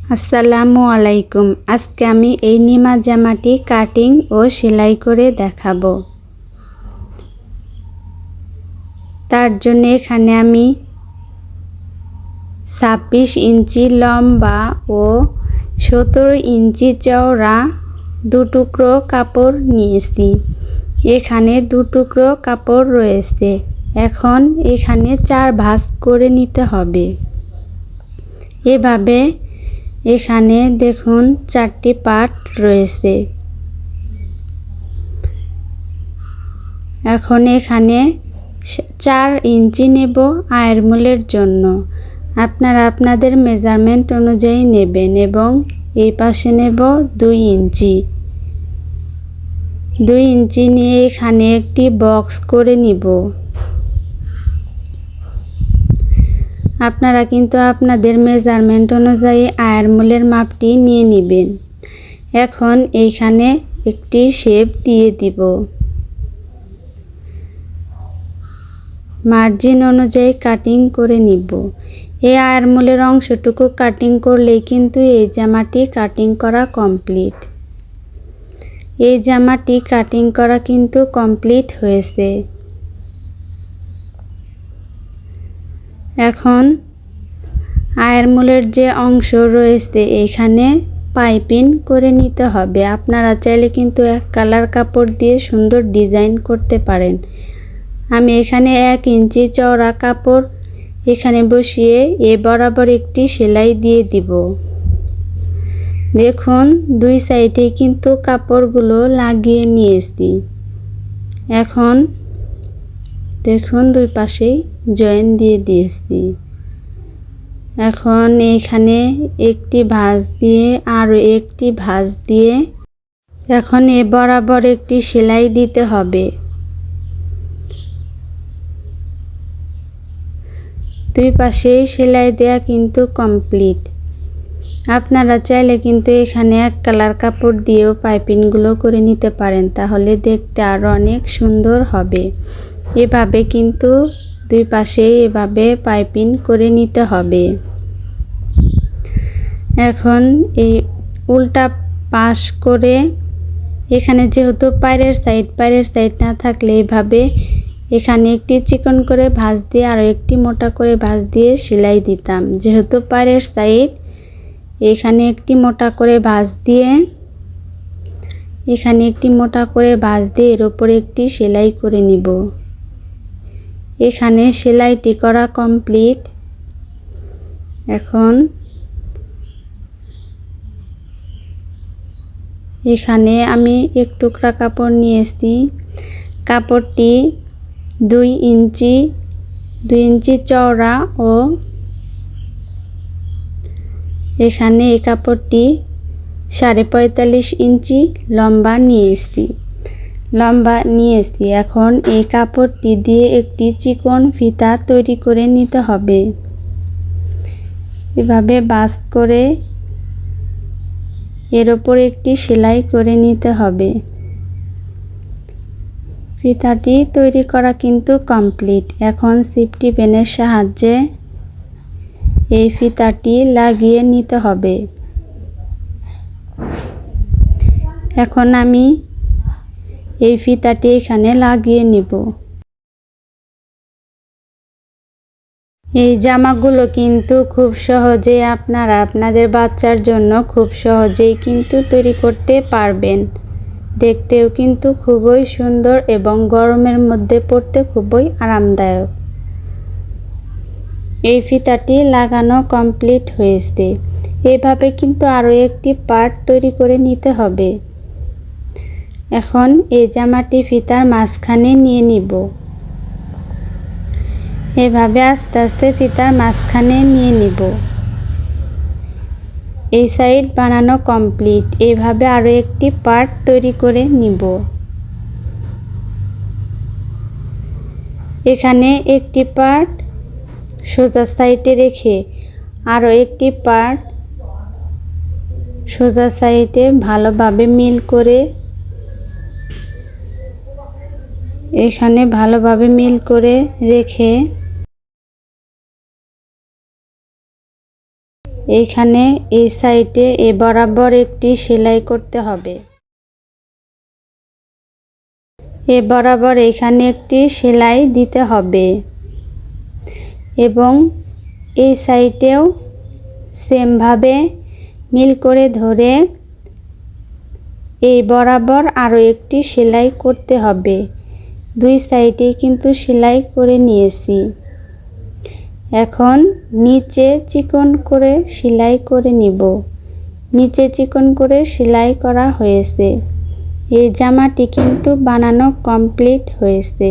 আসসালামু আলাইকুম। আজকে আমি এই নিমা জামাটি কাটিং ও সেলাই করে দেখাবো। তার জন্য এখানে আমি 26 ইঞ্চি লম্বা ও 17 ইঞ্চি চওড়া দু টুকরো কাপড় নিয়েছি। এখানে দু টুকরো কাপড় রয়েছে। এখন এখানে 4 ভাঁজ করে নিতে হবে। এভাবে এখানে দেখুন 4টি পার্ট রয়েছে। এখন এখানে 4 ইঞ্চি নেব আয়ারমোলের জন্য। আপনারা আপনাদের মেজারমেন্ট অনুযায়ী নেবেন এবং এই পাশে নেব 2 ইঞ্চি। 2 ইঞ্চি নিয়ে এখানে একটি বক্স করে নিব। আপনারা কিন্তু আপনাদের মেজারমেন্ট অনুযায়ী আয়ারমোলের মাপটি নিয়ে নেবেন। এখন এইখানে একটি শেপ দিয়ে দিব। মার্জিন অনুযায়ী কাটিং করে নিব। এই আয়ারমোলের অংশটুকু কাটিং করলেই কিন্তু এই জামাটি কাটিং করা কমপ্লিট। এই জামাটি কাটিং করা কিন্তু কমপ্লিট হয়েছে। এখন আয়ারমোলের যে অংশ রয়েছে এখানে পাইপিং করে নিতে হবে। আপনারা চাইলে কিন্তু এক কালার কাপড় দিয়ে সুন্দর ডিজাইন করতে পারেন। আমি এখানে 1 ইঞ্চি চওড়া কাপড় এখানে বসিয়ে বরাবর একটি সেলাই দিয়ে দিব। দেখুন 2 সাইডে কিন্তু কাপড়গুলো লাগিয়ে নিয়েছি। এখন দেখুন 2 পাশেই জয়েন দিয়ে দিয়েছি। এখন এখানে একটি ভাঁজ দিয়ে আরও একটি ভাঁজ দিয়ে এখন বরাবর একটি সেলাই দিতে হবে। 2 পাশেই সেলাই দেয়া কিন্তু কমপ্লিট। আপনারা চাইলে কিন্তু এখানে এক কালার কাপড় দিয়েও পাইপিংগুলো করে নিতে পারেন, তাহলে দেখতে আরও অনেক সুন্দর হবে। এভাবে কিন্তু 2 পাশেই এভাবে পাইপিং করে নিতে হবে। এখন এই উল্টা পাশ করে এখানে যেহেতু পায়ের সাইড না থাকলে এভাবে এখানে একটি চিকন করে ভাঁজ দিয়ে আরও একটি মোটা করে ভাঁজ দিয়ে সেলাই দিতাম। যেহেতু পায়ের সাইড এখানে একটি মোটা করে ভাঁজ দিয়ে এখানে একটি মোটা করে ভাঁজ দিয়ে এর উপরে একটি সেলাই করে নিব। এখানে সেলাইটি করা কমপ্লিট। এখন এখানে আমি এক টুকরা কাপড় নিয়েছি। কাপড়টি 2 ইঞ্চি চওড়া ও এখানে এই কাপড়টি 45.5 ইঞ্চি লম্বা নিয়েছি। এখন এই কাপড়টি দিয়ে একটি চিকন ফিতা তৈরি করে নিতে হবে। এভাবে ভাঁজ করে এর উপর একটি সেলাই করে নিতে হবে। ফিতাটি তৈরি করা কিন্তু কমপ্লিট। এখন সেফটি পিনের সাহায্যে এই ফিতাটি লাগিয়ে নিতে হবে। এখন আমি এই ফিতাটি এখানে লাগিয়ে নিব। এই জামাগুলো কিন্তু খুব সহজেই আপনারা আপনাদের বাচ্চার জন্য খুব সহজেই কিন্তু তৈরি করতে পারবেন। দেখতেও কিন্তু খুবই সুন্দর এবং গরমের মধ্যে পরতে খুবই আরামদায়ক। এই ফিতাটি লাগানো কমপ্লিট হয়েছে। এভাবে কিন্তু আরও একটি পার্ট তৈরি করে নিতে হবে। এখন এই জামাটি ফিতার মাঝখানে নিয়ে নিব। এভাবে আস্তে আস্তে ফিতার মাঝখানে নিয়ে নিব। এই সাইড বানানো কমপ্লিট। এভাবে আরও একটি পার্ট তৈরি করে নিব। এখানে একটি পার্ট সোজা সাইডে রেখে আরও একটি পার্ট সোজা সাইডে ভালোভাবে মিল করে এখানে ভালোভাবে মিল করে রেখে এইখানে এই সাইডে এ বরাবর একটি সেলাই করতে হবে। এ বরাবর এখানে একটি সেলাই দিতে হবে এবং এই সাইডেও সেম ভাবে মিল করে ধরে এই বরাবর আরও একটি সেলাই করতে হবে। দুই সাইডে কিন্তু সেলাই করে নিয়েছি। এখন নিচে চিকন করে সেলাই করে নিব। নিচে চিকন করে সেলাই করা হয়েছে। এই জামাটি কিন্তু বানানো কমপ্লিট হয়েছে।